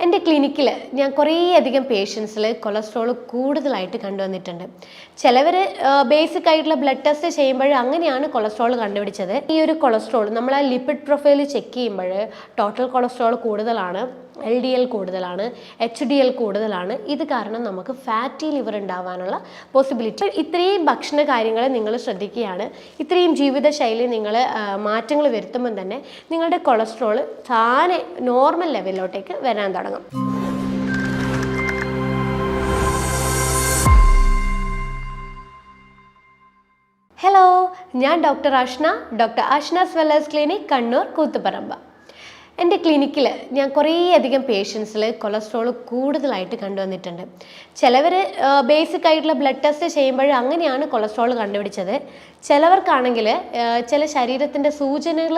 എൻ്റെ ക്ലിനിക്കിൽ ഞാൻ കുറേയധികം പേഷ്യൻസിൽ കൊളസ്ട്രോൾ കൂടുതലായിട്ട് കണ്ടുവന്നിട്ടുണ്ട്. ചിലവർ ബേസിക് ആയിട്ടുള്ള ബ്ലഡ് ടെസ്റ്റ് ചെയ്യുമ്പോൾ അങ്ങനെയാണ് കൊളസ്ട്രോൾ കണ്ടുപിടിച്ചത്. ഈ ഒരു കൊളസ്ട്രോൾ നമ്മൾ ആ ലിപ്പിഡ് പ്രൊഫൈൽ ചെക്ക് ചെയ്യുമ്പോൾ ടോട്ടൽ കൊളസ്ട്രോൾ കൂടുതലാണ്, LDL കൂടുതലാണ്, HDL കൂടുതലാണ്. ഇത് കാരണം നമുക്ക് ഫാറ്റി ലിവർ ഉണ്ടാവാനുള്ള പോസിബിലിറ്റി. ഇത്രയും ഭക്ഷണ കാര്യങ്ങൾ നിങ്ങൾ ശ്രദ്ധിക്കുകയാണ്, ഇത്രയും ജീവിതശൈലി നിങ്ങൾ മാറ്റങ്ങൾ വരുത്തുമ്പോൾ തന്നെ നിങ്ങളുടെ കൊളസ്ട്രോൾ താനെ നോർമൽ ലെവലിലോട്ടേക്ക് വരാൻ തുടങ്ങും. ഹലോ, ഞാൻ doctor Ashna's wellness clinic, Kannur, Koothuparamba. എൻ്റെ ക്ലിനിക്കിൽ ഞാൻ കുറേയധികം പേഷ്യൻസിൽ കൊളസ്ട്രോൾ കൂടുതലായിട്ട് കണ്ടുവന്നിട്ടുണ്ട്. ചിലവർ ബേസിക് ആയിട്ടുള്ള ബ്ലഡ് ടെസ്റ്റ് ചെയ്യുമ്പോൾ അങ്ങനെയാണ് കൊളസ്ട്രോൾ കണ്ടുപിടിച്ചത്. ചിലവർക്കാണെങ്കിൽ ചില ശരീരത്തിൻ്റെ സൂചനകൾ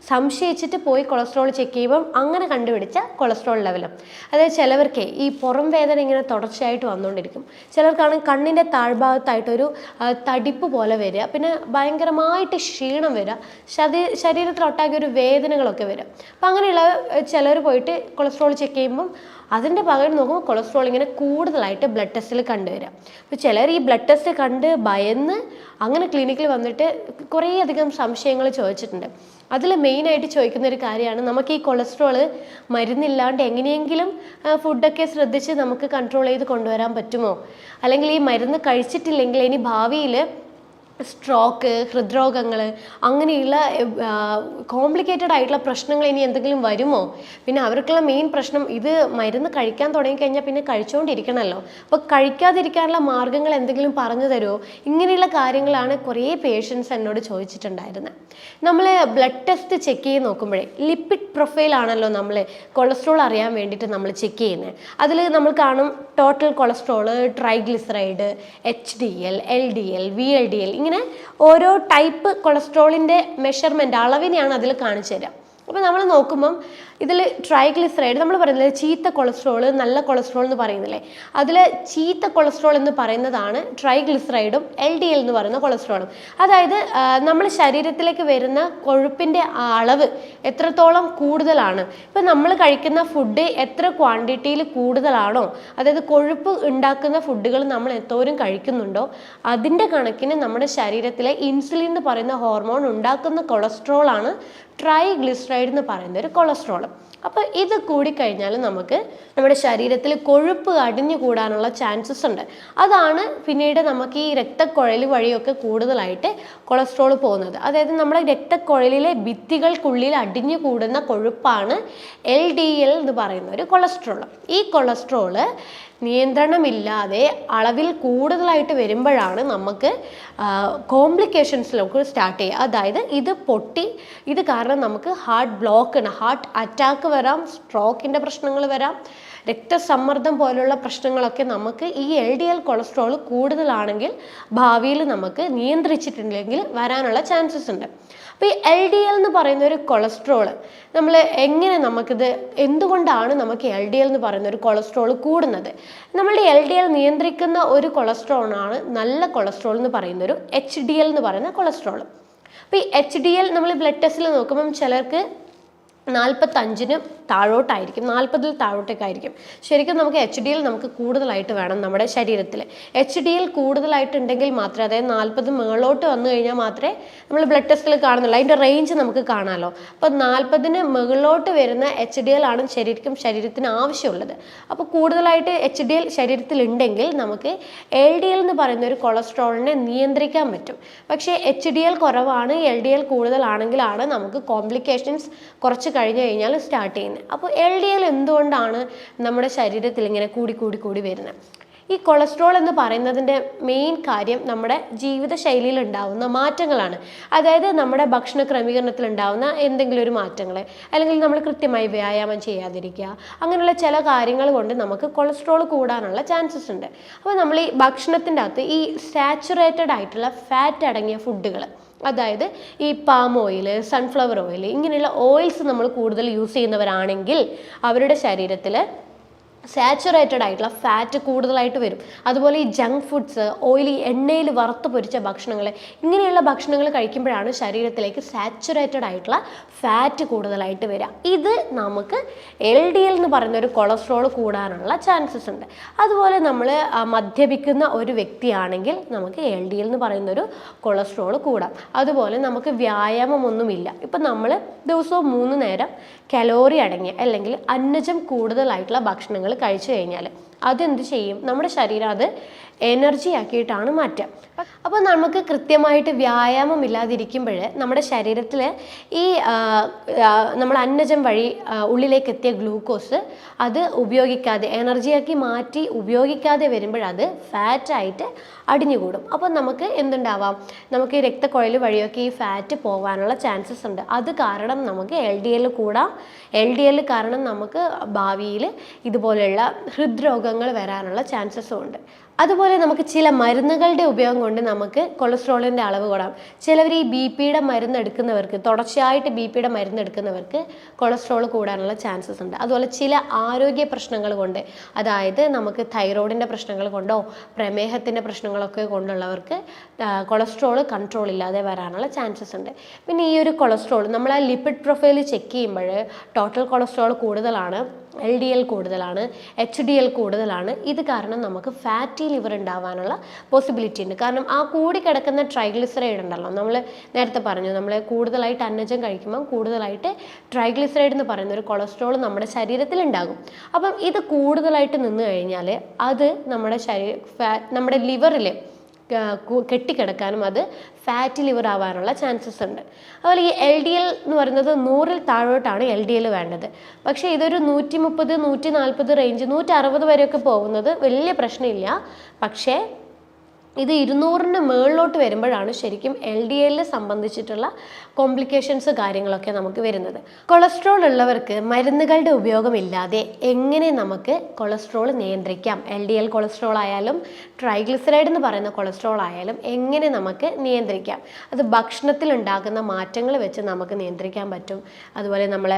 സംശയിച്ചിട്ട് പോയി കൊളസ്ട്രോൾ ചെക്ക് ചെയ്യുമ്പം അങ്ങനെ കണ്ടുപിടിച്ച കൊളസ്ട്രോൾ ലെവലും. അതായത് ചിലവർക്ക് ഈ പുറം വേദന ഇങ്ങനെ തുടർച്ചയായിട്ട് വന്നുകൊണ്ടിരിക്കും. ചിലർക്കാണെങ്കിൽ കണ്ണിൻ്റെ താഴ്ഭാഗത്തായിട്ടൊരു തടിപ്പ് പോലെ വരിക, പിന്നെ ഭയങ്കരമായിട്ട് ക്ഷീണം വരിക, ശരീരത്തിലൊട്ടാകെ ഒരു വേദനകളൊക്കെ വരിക. അപ്പം അങ്ങനെയുള്ള ചിലർ പോയിട്ട് കൊളസ്ട്രോൾ ചെക്ക് ചെയ്യുമ്പം അതിൻ്റെ പകരം നോക്കുമ്പോൾ കൊളസ്ട്രോൾ ഇങ്ങനെ കൂടുതലായിട്ട് ബ്ലഡ് ടെസ്റ്റിൽ കണ്ടുവരാം. അപ്പോൾ ചിലർ ഈ ബ്ലഡ് ടെസ്റ്റ് കണ്ട് ഭയന്ന് അങ്ങനെ ക്ലിനിക്കിൽ വന്നിട്ട് കുറേയധികം സംശയങ്ങൾ ചോദിച്ചിട്ടുണ്ട്. അതിൽ മെയിനായിട്ട് ചോദിക്കുന്ന ഒരു കാര്യമാണ്, നമുക്ക് ഈ കൊളസ്ട്രോൾ മരുന്നില്ലാണ്ട് എങ്ങനെയെങ്കിലും ഫുഡൊക്കെ ശ്രദ്ധിച്ച് നമുക്ക് കൺട്രോൾ ചെയ്ത് കൊണ്ടുവരാൻ പറ്റുമോ, അല്ലെങ്കിൽ ഈ മരുന്ന് കഴിച്ചിട്ടില്ലെങ്കിൽ ഇനി ഭാവിയിൽ സ്ട്രോക്ക്, ഹൃദ്രോഗങ്ങൾ, അങ്ങനെയുള്ള കോംപ്ലിക്കേറ്റഡ് ആയിട്ടുള്ള പ്രശ്നങ്ങൾ ഇനി എന്തെങ്കിലും വരുമോ? പിന്നെ അവർക്കുള്ള മെയിൻ പ്രശ്നം, ഇത് മരുന്ന് കഴിക്കാൻ തുടങ്ങിക്കഴിഞ്ഞാൽ പിന്നെ കഴിച്ചുകൊണ്ടിരിക്കണമല്ലോ, അപ്പോൾ കഴിക്കാതിരിക്കാനുള്ള മാർഗ്ഗങ്ങൾ എന്തെങ്കിലും പറഞ്ഞു തരുമോ? ഇങ്ങനെയുള്ള കാര്യങ്ങളാണ് കുറേ പേഷ്യൻസ് എന്നോട് ചോദിച്ചിട്ടുണ്ടായിരുന്നത്. നമ്മൾ ബ്ലഡ് ടെസ്റ്റ് ചെക്ക് ചെയ്ത് നോക്കുമ്പോഴേ ലിപ്പിഡ് പ്രൊഫൈലാണല്ലോ നമ്മൾ കൊളസ്ട്രോൾ അറിയാൻ വേണ്ടിയിട്ട് നമ്മൾ ചെക്ക് ചെയ്യുന്നത്. അതിൽ നമ്മൾ കാണും total cholesterol, triglyceride, HDL, LDL, VLDL, ഇങ്ങനെ ഓരോ ടൈപ്പ് കൊളസ്ട്രോളിൻ്റെ മെഷർമെൻറ്റ് അളവിനെയാണ് അതിൽ കാണിച്ചു തരിക. അപ്പോൾ നമ്മൾ നോക്കുമ്പം ഇതിൽ ട്രൈഗ്ലിസറൈഡ് നമ്മൾ പറയുന്നത് ചീത്ത കൊളസ്ട്രോൾ, നല്ല കൊളസ്ട്രോൾ എന്ന് പറയുന്നില്ലേ, അതിൽ ചീത്ത കൊളസ്ട്രോൾ എന്ന് പറയുന്നതാണ് ട്രൈഗ്ലിസറൈഡും LDL എന്ന് പറയുന്ന കൊളസ്ട്രോളും. അതായത് നമ്മൾ ശരീരത്തിലേക്ക് വരുന്ന കൊഴുപ്പിൻ്റെ അളവ് എത്രത്തോളം കൂടുതലാണ്, ഇപ്പം നമ്മൾ കഴിക്കുന്ന ഫുഡ് എത്ര ക്വാണ്ടിറ്റിയിൽ കൂടുതലാണോ, അതായത് കൊഴുപ്പ് ഉണ്ടാക്കുന്ന ഫുഡുകൾ നമ്മൾ എന്തോരം കഴിക്കുന്നുണ്ടോ അതിൻ്റെ കണക്കിന് നമ്മുടെ ശരീരത്തിലെ ഇൻസുലിൻ എന്ന് പറയുന്ന ഹോർമോൺ ഉണ്ടാക്കുന്ന കൊളസ്ട്രോളാണ് ട്രൈഗ്ലിസറൈഡ് എന്ന് പറയുന്ന ഒരു കൊളസ്ട്രോൾ. അപ്പോൾ ഇത് കൂടിക്കഴിഞ്ഞാൽ നമുക്ക് നമ്മുടെ ശരീരത്തിൽ കൊഴുപ്പ് അടിഞ്ഞു കൂടാനുള്ള ചാൻസസ് ഉണ്ട്. അതാണ് പിന്നീട് നമുക്ക് ഈ രക്തക്കുഴൽ വഴിയൊക്കെ കൂടുതലായിട്ട് കൊളസ്ട്രോൾ പോകുന്നത്. അതായത് നമ്മുടെ രക്തക്കുഴലിലെ ഭിത്തികൾക്കുള്ളിൽ അടിഞ്ഞു കൂടുന്ന കൊഴുപ്പാണ് LDL എന്ന് പറയുന്ന ഒരു കൊളസ്ട്രോൾ. ഈ കൊളസ്ട്രോള് നിയന്ത്രണമില്ലാതെ അളവിൽ കൂടുതലായിട്ട് വരുമ്പോഴാണ് നമുക്ക് കോംപ്ലിക്കേഷൻസിലൊക്കെ സ്റ്റാർട്ട് ചെയ്യുക. അതായത് ഇത് പൊട്ടി, ഇത് കാരണം നമുക്ക് ഹാർട്ട് ബ്ലോക്ക്, ഹാർട്ട് അറ്റാക്ക് വരാം, സ്ട്രോക്കിൻ്റെ പ്രശ്നങ്ങൾ വരാം, രക്തസമ്മർദ്ദം പോലുള്ള പ്രശ്നങ്ങളൊക്കെ നമുക്ക് ഈ LDL കൊളസ്ട്രോൾ കൂടുതലാണെങ്കിൽ ഭാവിയിൽ നമുക്ക് നിയന്ത്രിച്ചിട്ടില്ലെങ്കിൽ വരാനുള്ള ചാൻസസ് ഉണ്ട്. അപ്പോൾ ഈ LDL എന്ന് പറയുന്ന ഒരു കൊളസ്ട്രോൾ നമ്മൾ എങ്ങനെ നമുക്കിത്, എന്തുകൊണ്ടാണ് നമുക്ക് LDL എന്ന് പറയുന്ന ഒരു കൊളസ്ട്രോൾ കൂടുന്നത്? നമ്മളുടെ LDL നിയന്ത്രിക്കുന്ന ഒരു കൊളസ്ട്രോളാണ് നല്ല കൊളസ്ട്രോൾ എന്ന് പറയുന്നൊരു HDL എന്ന് പറയുന്ന കൊളസ്ട്രോൾ. അപ്പോൾ ഈ HDL നമ്മൾ ബ്ലഡ് ടെസ്റ്റിൽ നോക്കുമ്പം ചിലർക്ക് 45 താഴോട്ടായിരിക്കും, 40 താഴോട്ടേക്കായിരിക്കും. ശരിക്കും നമുക്ക് HDL നമുക്ക് കൂടുതലായിട്ട് വേണം നമ്മുടെ ശരീരത്തിൽ. HDL കൂടുതലായിട്ടുണ്ടെങ്കിൽ മാത്രമേ, അതായത് 40 മുകളിലോട്ട് വന്നു കഴിഞ്ഞാൽ മാത്രമേ നമ്മൾ ബ്ലഡ് ടെസ്റ്റിൽ കാണുന്നുള്ളൂ. അതിൻ്റെ റേഞ്ച് നമുക്ക് കാണാമല്ലോ. അപ്പോൾ 40 മുകളിലോട്ട് വരുന്ന HDL ആണ് ശരീരത്തിന് ആവശ്യമുള്ളത്. അപ്പോൾ കൂടുതലായിട്ട് HDL ശരീരത്തിൽ ഉണ്ടെങ്കിൽ നമുക്ക് LDL എന്ന് പറയുന്ന ഒരു കൊളസ്ട്രോളിനെ നിയന്ത്രിക്കാൻ പറ്റും. പക്ഷേ HDL കുറവാണ്, LDL കൂടുതലാണെങ്കിലാണ് നമുക്ക് കോംപ്ലിക്കേഷൻസ് കുറച്ച് കഴിഞ്ഞ് കഴിഞ്ഞാൽ സ്റ്റാർട്ട് ചെയ്യുന്നത്. അപ്പോൾ LDL എന്തുകൊണ്ടാണ് നമ്മുടെ ശരീരത്തിൽ ഇങ്ങനെ കൂടി വരുന്നത്? ഈ കൊളസ്ട്രോൾ എന്ന് പറയുന്നതിൻ്റെ മെയിൻ കാര്യം നമ്മുടെ ജീവിതശൈലിയിൽ ഉണ്ടാവുന്ന മാറ്റങ്ങളാണ്. അതായത് നമ്മുടെ ഭക്ഷണ ക്രമീകരണത്തിൽ ഉണ്ടാവുന്ന എന്തെങ്കിലും ഒരു മാറ്റങ്ങൾ, അല്ലെങ്കിൽ നമ്മൾ കൃത്യമായി വ്യായാമം ചെയ്യാതിരിക്കുക, അങ്ങനെയുള്ള ചില കാര്യങ്ങൾ കൊണ്ട് നമുക്ക് കൊളസ്ട്രോൾ കൂടാനുള്ള ചാൻസസ് ഉണ്ട്. അപ്പോൾ നമ്മൾ ഈ ഭക്ഷണത്തിൻ്റെ അകത്ത് ഈ സാച്ചുറേറ്റഡ് ആയിട്ടുള്ള ഫാറ്റ് അടങ്ങിയ ഫുഡുകൾ, അതായത് ഈ പാം ഓയിൽ, സൺഫ്ലവർ ഓയിൽ, ഇങ്ങനെയുള്ള ഓയിൽസ് നമ്മൾ കൂടുതൽ യൂസ് ചെയ്യുന്നവരാണെങ്കിൽ അവരുടെ ശരീരത്തിൽ സാച്ചുറേറ്റഡ് ആയിട്ടുള്ള ഫാറ്റ് കൂടുതലായിട്ട് വരും. അതുപോലെ ഈ ജങ്ക് ഫുഡ്സ്, ഓയിലി എണ്ണയിൽ വറുത്ത് പൊരിച്ച ഭക്ഷണങ്ങൾ, ഇങ്ങനെയുള്ള ഭക്ഷണങ്ങൾ കഴിക്കുമ്പോഴാണ് ശരീരത്തിലേക്ക് സാച്ചുറേറ്റഡ് ആയിട്ടുള്ള ഫാറ്റ് കൂടുതലായിട്ട് വരിക. ഇത് നമുക്ക് LDL എന്ന് പറയുന്ന ഒരു കൊളസ്ട്രോൾ കൂടാനുള്ള ചാൻസസ് ഉണ്ട്. അതുപോലെ നമ്മൾ മദ്യപിക്കുന്ന ഒരു വ്യക്തിയാണെങ്കിൽ നമുക്ക് LDL എന്ന് പറയുന്നൊരു കൊളസ്ട്രോൾ കൂടാം. അതുപോലെ നമുക്ക് വ്യായാമമൊന്നുമില്ല, ഇപ്പം നമ്മൾ ദിവസവും 3 നേരം കലോറി അടങ്ങിയ അല്ലെങ്കിൽ അന്നജം കൂടുതലായിട്ടുള്ള ഭക്ഷണങ്ങൾ കഴിച്ചു കഴിഞ്ഞാൽ അതെന്ത് ചെയ്യും? നമ്മുടെ ശരീരം അത് എനർജി ആക്കിയിട്ടാണ് മാറ്റുക. അപ്പോൾ നമുക്ക് കൃത്യമായിട്ട് വ്യായാമം ഇല്ലാതിരിക്കുമ്പോൾ നമ്മുടെ ശരീരത്തിൽ ഈ നമ്മൾ അന്നജം വഴി ഉള്ളിലേക്ക് എത്തിയ ഗ്ലൂക്കോസ് അത് ഉപയോഗിക്കാതെ, എനർജിയാക്കി മാറ്റി ഉപയോഗിക്കാതെ വരുമ്പോഴത് ഫാറ്റായിട്ട് അടിഞ്ഞുകൂടും. അപ്പോൾ നമുക്ക് എന്തുണ്ടാവാം? നമുക്ക് രക്തക്കുഴൽ വഴിയൊക്കെ ഈ ഫാറ്റ് പോകാനുള്ള ചാൻസസ് ഉണ്ട്. അത് കാരണം നമുക്ക് LDL കൂടാം. LDL കാരണം നമുക്ക് ഭാവിയിൽ ഇതുപോലെയുള്ള ഹൃദ്രോഗങ്ങൾ വരാനുള്ള ചാൻസസും ഉണ്ട്. അതുപോലെ നമുക്ക് ചില മരുന്നുകളുടെ ഉപയോഗം കൊണ്ട് നമുക്ക് കൊളസ്ട്രോളിൻ്റെ അളവ് കൂടാം. ചിലവർ ഈ BP യുടെ മരുന്ന് എടുക്കുന്നവർക്ക്, തുടർച്ചയായിട്ട് BP യുടെ മരുന്ന് എടുക്കുന്നവർക്ക് കൊളസ്ട്രോൾ കൂടാനുള്ള ചാൻസസ് ഉണ്ട്. അതുപോലെ ചില ആരോഗ്യ പ്രശ്നങ്ങൾ കൊണ്ട്, അതായത് നമുക്ക് തൈറോയിഡിൻ്റെ പ്രശ്നങ്ങൾ കൊണ്ടോ പ്രമേഹത്തിൻ്റെ പ്രശ്നങ്ങളൊക്കെ കൊണ്ടുള്ളവർക്ക് കൊളസ്ട്രോൾ കൺട്രോൾ ഇല്ലാതെ വരാനുള്ള ചാൻസസ് ഉണ്ട്. പിന്നെ ഈ ഒരു കൊളസ്ട്രോൾ നമ്മൾ ആ ലിപ്പിഡ് പ്രൊഫൈൽ ചെക്ക് ചെയ്യുമ്പോൾ ടോട്ടൽ കൊളസ്ട്രോൾ കൂടുതലാണ്, LDL കൂടുതലാണ്, HDL കൂടുതലാണ്. ഇത് കാരണം നമുക്ക് ഫാറ്റി ലിവർ ഉണ്ടാവാനുള്ള പോസിബിലിറ്റി ഉണ്ട്. കാരണം ആ കൂടിക്കിടക്കുന്ന ട്രൈഗ്ലിസറൈഡ് ഉണ്ടല്ലോ, നമ്മൾ നേരത്തെ പറഞ്ഞു, നമ്മൾ കൂടുതലായിട്ട് അന്നജം കഴിക്കുമ്പോൾ കൂടുതലായിട്ട് ട്രൈഗ്ലിസറൈഡ് എന്ന് പറയുന്ന ഒരു കൊളസ്ട്രോൾ നമ്മുടെ ശരീരത്തിൽ ഉണ്ടാകും. അപ്പം ഇത് കൂടുതലായിട്ട് നിന്ന് കഴിഞ്ഞാൽ അത് നമ്മുടെ നമ്മുടെ ലിവറിൽ കെട്ടിക്കിടക്കാനും അത് ഫാറ്റി ലിവർ ആവാനുള്ള ചാൻസസ് ഉണ്ട്. അതുപോലെ ഈ LDL എന്ന് പറയുന്നത് 100-ൽ താഴോട്ടാണ് LDL വേണ്ടത്. പക്ഷേ ഇതൊരു 130, 140 റേഞ്ച്, 160 വരെയൊക്കെ പോകുന്നത് വലിയ പ്രശ്നമില്ല. പക്ഷേ ഇത് 200-ന് മുകളിലോട്ട് വരുമ്പോഴാണ് ശരിക്കും LDL സംബന്ധിച്ചിട്ടുള്ള കോംപ്ലിക്കേഷൻസ് കാര്യങ്ങളൊക്കെ നമുക്ക് വരുന്നത്. കൊളസ്ട്രോൾ ഉള്ളവർക്ക് മരുന്നുകളുടെ ഉപയോഗമില്ലാതെ എങ്ങനെ നമുക്ക് കൊളസ്ട്രോൾ നിയന്ത്രിക്കാം? LDL കൊളസ്ട്രോൾ ആയാലും ട്രൈഗ്ലിസറൈഡ് എന്ന് പറയുന്ന കൊളസ്ട്രോൾ ആയാലും എങ്ങനെ നമുക്ക് നിയന്ത്രിക്കാം? അത് ഭക്ഷണത്തിൽ ഉണ്ടാകുന്ന മാറ്റങ്ങൾ വെച്ച് നമുക്ക് നിയന്ത്രിക്കാൻ പറ്റും. അതുപോലെ നമ്മൾ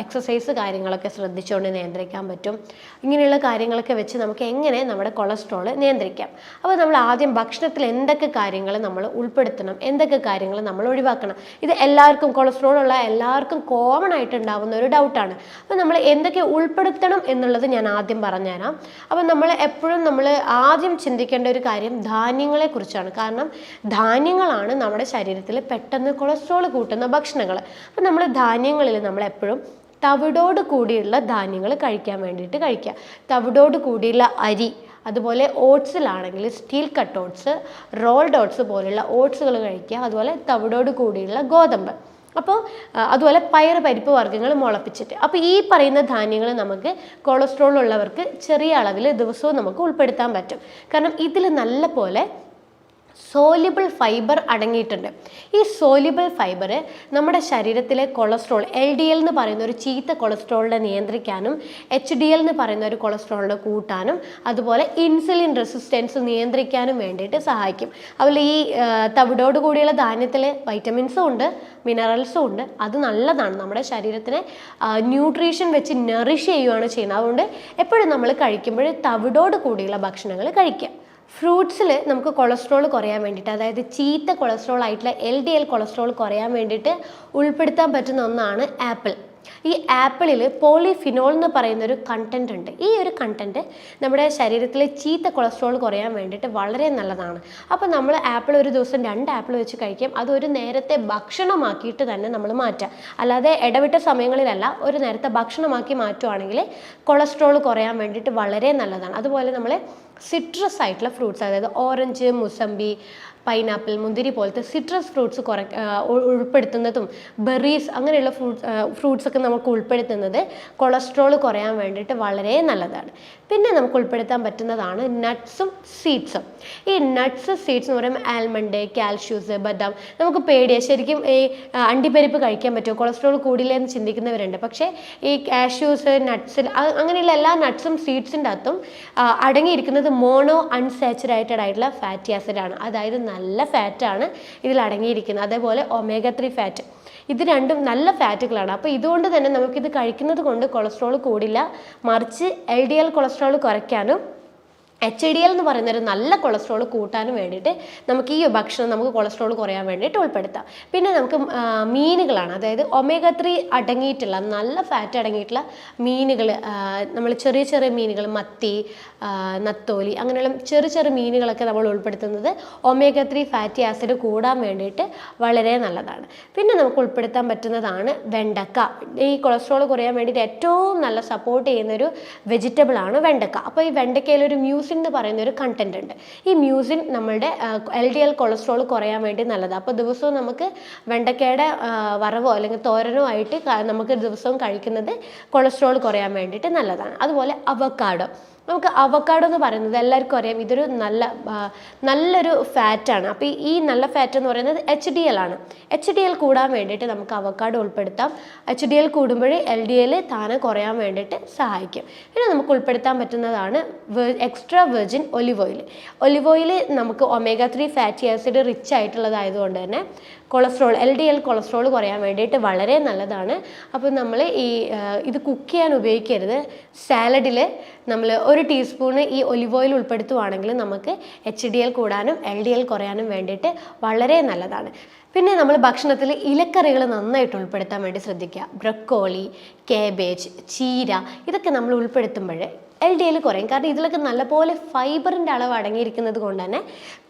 എക്സസൈസ് കാര്യങ്ങളൊക്കെ ശ്രദ്ധിച്ചുകൊണ്ട് നിയന്ത്രിക്കാൻ പറ്റും. ഇങ്ങനെയുള്ള കാര്യങ്ങളൊക്കെ വെച്ച് നമുക്ക് എങ്ങനെ നമ്മുടെ കൊളസ്ട്രോൾ നിയന്ത്രിക്കാം? അപ്പോൾ നമ്മൾ ആദ്യം ഭക്ഷണത്തിൽ എന്തൊക്കെ കാര്യങ്ങൾ നമ്മൾ ഉൾപ്പെടുത്തണം, എന്തൊക്കെ കാര്യങ്ങൾ നമ്മൾ ഒഴിവാക്കണം? ഇത് എല്ലാവർക്കും, കൊളസ്ട്രോൾ ഉള്ള എല്ലാവർക്കും കോമൺ ആയിട്ട് ഉണ്ടാകുന്ന ഒരു ഡൗട്ടാണ്. അപ്പോൾ നമ്മൾ എന്തൊക്കെ ഉൾപ്പെടുത്തണം എന്നുള്ളത് ഞാൻ ആദ്യം പറഞ്ഞുതരാം. അപ്പോൾ നമ്മൾ എപ്പോഴും ആദ്യം ചിന്തിക്കേണ്ട ഒരു കാര്യം ധാന്യങ്ങളെ കുറിച്ചാണ്. കാരണം ധാന്യങ്ങളാണ് നമ്മുടെ ശരീരത്തിൽ പെട്ടെന്ന് കൊളസ്ട്രോൾ കൂട്ടുന്ന ഭക്ഷണങ്ങൾ. അപ്പോൾ നമ്മൾ ധാന്യങ്ങളിൽ നമ്മളെപ്പോഴും തവിടോട് കൂടിയുള്ള ധാന്യങ്ങൾ കഴിക്കാൻ വേണ്ടിയിട്ട് കഴിക്കുക. തവിടോട് കൂടിയുള്ള അരി, അതുപോലെ ഓട്സിലാണെങ്കിൽ steel cut oats, rolled oats പോലെയുള്ള ഓട്സുകൾ കഴിക്കുക. അതുപോലെ തവിടോട് കൂടിയുള്ള ഗോതമ്പ്, അപ്പോൾ അതുപോലെ പരിപ്പ് വർഗ്ഗങ്ങൾ മുളപ്പിച്ചിട്ട്. അപ്പോൾ ഈ പറയുന്ന ധാന്യങ്ങൾ നമുക്ക് കൊളസ്ട്രോൾ ഉള്ളവർക്ക് ചെറിയ അളവിൽ ദിവസവും നമുക്ക് ഉൾപ്പെടുത്താൻ പറ്റും. കാരണം ഇതിൽ നല്ല പോലെ സോല്യുബിൾ ഫൈബർ അടങ്ങിയിട്ടുണ്ട്. ഈ സോല്യുബിൾ ഫൈബർ നമ്മുടെ ശരീരത്തിലെ കൊളസ്ട്രോൾ, LDL എന്ന് പറയുന്ന ഒരു ചീത്ത കൊളസ്ട്രോളിനെ നിയന്ത്രിക്കാനും HDL എന്ന് പറയുന്ന ഒരു കൊളസ്ട്രോളിനെ കൂട്ടാനും അതുപോലെ ഇൻസുലിൻ റെസിസ്റ്റൻസ് നിയന്ത്രിക്കാനും വേണ്ടിയിട്ട് സഹായിക്കും. അതുപോലെ ഈ തവിടോട് കൂടിയുള്ള ധാന്യത്തിൽ വൈറ്റമിൻസും ഉണ്ട്, മിനറൽസും ഉണ്ട്. അത് നല്ലതാണ്, നമ്മുടെ ശരീരത്തിനെ ന്യൂട്രീഷൻ വെച്ച് നറിഷ് ചെയ്യുകയാണ് ചെയ്യുന്നത്. അതുകൊണ്ട് എപ്പോഴും നമ്മൾ കഴിക്കുമ്പോൾ തവിടോട് കൂടിയുള്ള ഭക്ഷണങ്ങൾ കഴിക്കുക. ഫ്രൂട്ട്സിൽ നമുക്ക് കൊളസ്ട്രോൾ കുറയാൻ വേണ്ടിയിട്ട്, അതായത് ചീത്ത കൊളസ്ട്രോൾ ആയിട്ടുള്ള LDL കൊളസ്ട്രോൾ കുറയാൻ വേണ്ടിയിട്ട് ഉൾപ്പെടുത്താൻ പറ്റുന്ന ഒന്നാണ് ആപ്പിൾ. ഈ ആപ്പിളിൽ പോളിഫിനോൾ എന്ന് പറയുന്ന ഒരു കണ്ടന്റ് ഉണ്ട്. ഈ ഒരു കണ്ടന്റ് നമ്മുടെ ശരീരത്തിലെ ചീത്ത കൊളസ്ട്രോൾ കുറയാൻ വേണ്ടിയിട്ട് വളരെ നല്ലതാണ്. അപ്പോൾ നമ്മൾ ആപ്പിൾ ഒരു ദിവസം 2 ആപ്പിൾ വെച്ച് കഴിക്കാം. അത് ഒരു നേരത്തെ ഭക്ഷണമാക്കിയിട്ട് തന്നെ നമ്മൾ മാറ്റാം. അല്ലാതെ ഇടവിട്ട സമയങ്ങളിലല്ല, ഒരു നേരത്തെ ഭക്ഷണമാക്കി മാറ്റുവാണെങ്കിൽ കൊളസ്ട്രോൾ കുറയാൻ വേണ്ടിയിട്ട് വളരെ നല്ലതാണ്. അതുപോലെ നമ്മൾ സിട്രസ് ആയിട്ടുള്ള ഫ്രൂട്ട്സ്, അതായത് ഓറഞ്ച്, മുസമ്പി, പൈനാപ്പിൾ, മുന്തിരി പോലത്തെ സിട്രസ് ഫ്രൂട്ട്സ് ഉൾപ്പെടുത്തുന്നതും ബെറീസ് അങ്ങനെയുള്ള ഫ്രൂട്ട്സ് ഒക്കെ നമുക്ക് ഉൾപ്പെടുത്തുന്നത് കൊളസ്ട്രോൾ കുറയാൻ വേണ്ടിയിട്ട് വളരെ നല്ലതാണ്. പിന്നെ നമുക്ക് ഉൾപ്പെടുത്താൻ പറ്റുന്നതാണ് നട്ട്സും സീഡ്സും. ഈ നട്ട്സ് സീഡ്സ് എന്ന് പറയുമ്പോൾ ആൽമണ്ട്, കാൽഷ്യൂസ്, ബദാം. നമുക്ക് പേടിയാണ് ശരിക്കും ഈ അണ്ടിപ്പരിപ്പ് കഴിക്കാൻ പറ്റുമോ, കൊളസ്ട്രോൾ കൂടില്ല എന്ന് ചിന്തിക്കുന്നവരുണ്ട്. പക്ഷേ ഈ കാഷ്യൂസ്, നട്ട്സിൽ അങ്ങനെയുള്ള എല്ലാ നട്ട്സും സീഡ്സിൻ്റെ അകത്തും അടങ്ങിയിരിക്കുന്നത് മോണോ അൺസാച്ചുറേറ്റഡ് ആയിട്ടുള്ള ഫാറ്റി ആസിഡാണ്. അതായത് നല്ല ഫാറ്റാണ് ഇതിൽ അടങ്ങിയിരിക്കുന്നത്. അതേപോലെ ഒമേഗ 3 ഫാറ്റ്. ഇത് രണ്ടും നല്ല ഫാറ്റുകളാണ്. അപ്പോൾ ഇതുകൊണ്ട് തന്നെ നമുക്കിത് കഴിക്കുന്നത് കൊണ്ട് കൊളസ്ട്രോൾ കൂടില്ല, മറിച്ച് LDL കൊളസ്ട്രോൾ കുറയ്ക്കാനും HDL എന്ന് പറയുന്ന ഒരു നല്ല കൊളസ്ട്രോൾ കൂട്ടാനും വേണ്ടിയിട്ട് നമുക്ക് ഈ ഭക്ഷണം നമുക്ക് കൊളസ്ട്രോൾ കുറയാൻ വേണ്ടിയിട്ട് ഉൾപ്പെടുത്താം. പിന്നെ നമുക്ക് മീനുകളാണ്, അതായത് omega-3 അടങ്ങിയിട്ടുള്ള നല്ല ഫാറ്റ് അടങ്ങിയിട്ടുള്ള മീനുകൾ, നമ്മൾ ചെറിയ ചെറിയ മീനുകൾ, മത്തി, നത്തോലി, അങ്ങനെയുള്ള ചെറിയ ചെറിയ മീനുകളൊക്കെ നമ്മൾ ഉൾപ്പെടുത്തുന്നത് omega-3 ഫാറ്റി ആസിഡ് കൂടാൻ വേണ്ടിയിട്ട് വളരെ നല്ലതാണ്. പിന്നെ നമുക്ക് ഉൾപ്പെടുത്താൻ പറ്റുന്നതാണ് വെണ്ടക്ക. ഈ കൊളസ്ട്രോൾ കുറയാൻ വേണ്ടിയിട്ട് ഏറ്റവും നല്ല സപ്പോർട്ട് ചെയ്യുന്നൊരു വെജിറ്റബിളാണ് വെണ്ടക്ക. അപ്പോൾ ഈ വെണ്ടക്കയിലൊരു മ്യൂസിൻ എന്ന് പറയുന്ന ഒരു കണ്ടന്റ് ഉണ്ട്. ഈ മ്യൂസിൻ നമ്മളുടെ LDL കൊളസ്ട്രോൾ കുറയാൻ വേണ്ടി നല്ലതാണ്. അപ്പോൾ ദിവസവും നമുക്ക് വെണ്ടക്കയുടെ വറവോ അല്ലെങ്കിൽ തോരനോ ആയിട്ട് നമുക്ക് ദിവസവും കഴിക്കുന്നത് കൊളസ്ട്രോൾ കുറയാൻ വേണ്ടിയിട്ട് നല്ലതാണ്. അതുപോലെ അവക്കാഡോ, നമുക്ക് അവക്കാഡോ എന്ന് പറയുന്നത് എല്ലാവർക്കും അറിയാം, ഇതൊരു നല്ലൊരു ഫാറ്റാണ്. അപ്പോൾ ഈ നല്ല ഫാറ്റ് എന്ന് പറയുന്നത് HDL ആണ്. HDL കൂടാൻ വേണ്ടിയിട്ട് നമുക്ക് അവക്കാഡോ ഉൾപ്പെടുത്താം. HDL കൂടുമ്പോൾ LDL താനെ കുറയാൻ വേണ്ടിയിട്ട് സഹായിക്കും. പിന്നെ നമുക്ക് ഉൾപ്പെടുത്താൻ പറ്റുന്നതാണ് extra virgin olive oil. Olive oil നമുക്ക് omega-3 ഫാറ്റി ആസിഡ് റിച്ച് ആയിട്ടുള്ളതായതുകൊണ്ട് തന്നെ കൊളസ്ട്രോൾ LDL കൊളസ്ട്രോൾ കുറയാൻ വേണ്ടിയിട്ട് വളരെ നല്ലതാണ്. അപ്പോൾ നമ്മൾ ഇത് കുക്ക് ചെയ്യാൻ ഉപയോഗിക്കരുത്. സാലഡിൽ നമ്മൾ 1 ടീസ്പൂണ് ഈ ഒലിവ് ഓയിൽ ഉൾപ്പെടുത്തുവാണെങ്കിൽ നമുക്ക് HDL കൂടാനും LDL കുറയാനും വേണ്ടിയിട്ട് വളരെ നല്ലതാണ്. പിന്നെ നമ്മൾ ഭക്ഷണത്തിൽ ഇലക്കറികൾ നന്നായിട്ട് ഉൾപ്പെടുത്താൻ വേണ്ടി ശ്രദ്ധിക്കുക. ബ്രക്കോളി, കാബേജ്, ചീര, ഇതൊക്കെ നമ്മൾ ഉൾപ്പെടുത്തുമ്പോൾ LDL കുറയും. കാരണം ഇതിലൊക്കെ നല്ലപോലെ ഫൈബറിൻ്റെ അളവ് അടങ്ങിയിരിക്കുന്നത് കൊണ്ട് തന്നെ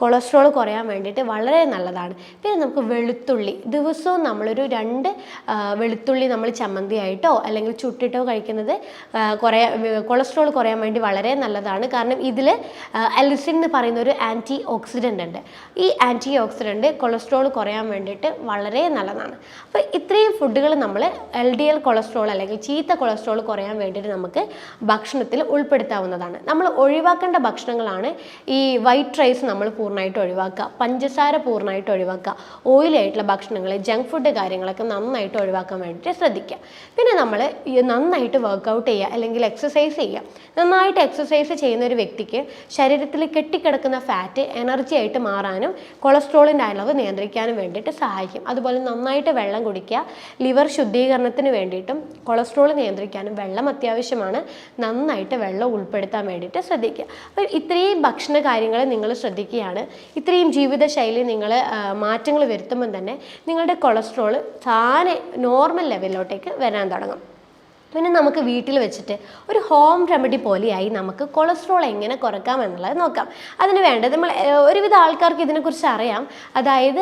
കൊളസ്ട്രോൾ കുറയാൻ വേണ്ടിയിട്ട് വളരെ നല്ലതാണ്. പിന്നെ നമുക്ക് വെളുത്തുള്ളി, ദിവസവും നമ്മളൊരു 2 വെളുത്തുള്ളി നമ്മൾ ചമ്മന്തിയായിട്ടോ അല്ലെങ്കിൽ ചുട്ടിട്ടോ കഴിക്കുന്നത് കൊളസ്ട്രോൾ കുറയാൻ വേണ്ടി വളരെ നല്ലതാണ്. കാരണം ഇതിൽ അലിസിൻ എന്ന് പറയുന്ന ഒരു ആൻറ്റി ഓക്സിഡൻ്റ് ഉണ്ട്. ഈ ആൻറ്റി ഓക്സിഡൻ്റ് കൊളസ്ട്രോൾ കുറയാൻ വേണ്ടിയിട്ട് വളരെ നല്ലതാണ്. അപ്പോൾ ഇത്രയും ഫുഡുകൾ നമ്മൾ LDL കൊളസ്ട്രോൾ അല്ലെങ്കിൽ ചീത്ത കൊളസ്ട്രോൾ കുറയാൻ വേണ്ടിയിട്ട് നമുക്ക് ഭക്ഷണത്തിൽ ഉൾപ്പെടുത്താവുന്നതാണ്. നമ്മൾ ഒഴിവാക്കേണ്ട ഭക്ഷണങ്ങളാണ് ഈ വൈറ്റ് റൈസ് നമ്മൾ പൂർണ്ണമായിട്ട് ഒഴിവാക്കുക, പഞ്ചസാര പൂർണ്ണമായിട്ട് ഒഴിവാക്കുക, ഓയിലായിട്ടുള്ള ഭക്ഷണങ്ങൾ, ജങ്ക് ഫുഡ് കാര്യങ്ങളൊക്കെ നന്നായിട്ട് ഒഴിവാക്കാൻ വേണ്ടിയിട്ട് ശ്രദ്ധിക്കുക. പിന്നെ നമ്മൾ നന്നായിട്ട് വർക്കൗട്ട് ചെയ്യുക അല്ലെങ്കിൽ എക്സസൈസ് ചെയ്യുക. നന്നായിട്ട് എക്സസൈസ് ചെയ്യുന്ന ഒരു വ്യക്തിക്ക് ശരീരത്തിൽ കെട്ടിക്കിടക്കുന്ന ഫാറ്റ് എനർജി ആയിട്ട് മാറാനും കൊളസ്ട്രോളിൻ്റെ അളവ് നിയന്ത്രിക്കാനും വേണ്ടിയിട്ട് സഹായിക്കും. അതുപോലെ നന്നായിട്ട് വെള്ളം കുടിക്കുക. ലിവർ ശുദ്ധീകരണത്തിന് വേണ്ടിയിട്ടും കൊളസ്ട്രോൾ നിയന്ത്രിക്കാനും വെള്ളം അത്യാവശ്യമാണ്. നന്നായിട്ട് വെള്ളം ഉൾപ്പെടുത്താൻ വേണ്ടിയിട്ട് ശ്രദ്ധിക്കുക. അപ്പോൾ ഇത്രയും ഭക്ഷണ കാര്യങ്ങൾ നിങ്ങൾ ശ്രദ്ധിക്കുകയാണ്, ഇത്രയും ജീവിതശൈലി നിങ്ങൾ മാറ്റങ്ങൾ വരുത്തുമ്പോൾ തന്നെ നിങ്ങളുടെ കൊളസ്ട്രോൾ താനെ നോർമൽ ലെവലിലോട്ടേക്ക് വരാൻ തുടങ്ങും. പിന്നെ നമുക്ക് വീട്ടിൽ വെച്ചിട്ട് ഒരു ഹോം റെമഡി പോലെയായി നമുക്ക് കൊളസ്ട്രോൾ എങ്ങനെ കുറയ്ക്കാം എന്നുള്ളത് നോക്കാം. അതിന് വേണ്ടത് നമ്മൾ ഒരുവിധ ആൾക്കാർക്ക് ഇതിനെക്കുറിച്ച് അറിയാം. അതായത്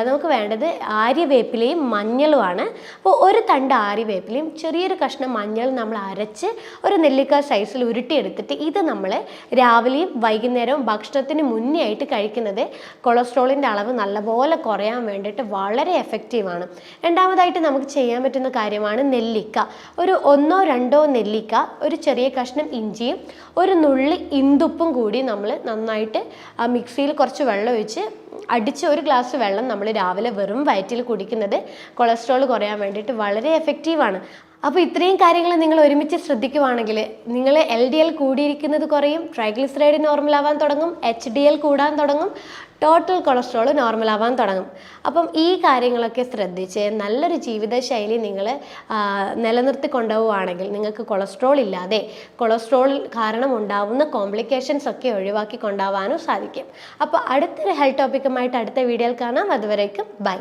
നമുക്ക് വേണ്ടത് ആര്യവേപ്പിലയും മഞ്ഞളുമാണ്. അപ്പോൾ 1 തണ്ട് ആര്യവേപ്പിലയും ചെറിയൊരു കഷ്ണം മഞ്ഞൾ നമ്മൾ അരച്ച് ഒരു നെല്ലിക്ക സൈസിൽ ഉരുട്ടിയെടുത്തിട്ട് ഇത് നമ്മൾ രാവിലെയും വൈകുന്നേരവും ഭക്ഷണത്തിന് മുന്നേ ആയിട്ട് കഴിക്കുന്നത് കൊളസ്ട്രോളിൻ്റെ അളവ് നല്ലപോലെ കുറയാൻ വേണ്ടിയിട്ട് വളരെ എഫക്റ്റീവാണ്. രണ്ടാമതായിട്ട് നമുക്ക് ചെയ്യാൻ പറ്റുന്ന കാര്യമാണ് നെല്ലിക്ക. ഒരു 1-2 നെല്ലിക്ക, ഒരു ചെറിയ കഷ്ണം ഇഞ്ചിയും 1 നുള്ളി ഇന്ദുപ്പും കൂടി നമ്മൾ നന്നായിട്ട് മിക്സിയിൽ കുറച്ച് വെള്ളം ഒഴിച്ച് അടിച്ച് 1 ഗ്ലാസ് വെള്ളം നമ്മൾ രാവിലെ വെറും വയറ്റിൽ കുടിക്കുന്നത് കൊളസ്ട്രോൾ കുറയാൻ വേണ്ടിയിട്ട് വളരെ എഫക്റ്റീവാണ്. അപ്പോൾ ഇത്രയും കാര്യങ്ങൾ നിങ്ങൾ ഒരുമിച്ച് ശ്രദ്ധിക്കുവാണെങ്കിൽ നിങ്ങൾ LDL കൂടിയിരിക്കുന്നത് കുറയും, ട്രൈഗ്ലിസറൈഡ് നോർമലാവാൻ തുടങ്ങും, HDL കൂടാൻ തുടങ്ങും, ടോട്ടൽ കൊളസ്ട്രോൾ നോർമലാവാൻ തുടങ്ങും. അപ്പം ഈ കാര്യങ്ങളൊക്കെ ശ്രദ്ധിച്ച് നല്ലൊരു ജീവിതശൈലി നിങ്ങൾ നിലനിർത്തി കൊണ്ടുപോവുകയാണെങ്കിൽ നിങ്ങൾക്ക് കൊളസ്ട്രോൾ ഇല്ലാതെ കൊളസ്ട്രോൾ കാരണം ഉണ്ടാവുന്ന കോംപ്ലിക്കേഷൻസ് ഒക്കെ ഒഴിവാക്കി കൊണ്ടുപോകാനും സാധിക്കും. അപ്പോൾ അടുത്തൊരു ഹെൽത്ത് ടോപ്പിക്കുമായിട്ട് അടുത്ത വീഡിയോയിൽ കാണാം. അതുവരേക്കും ബൈ.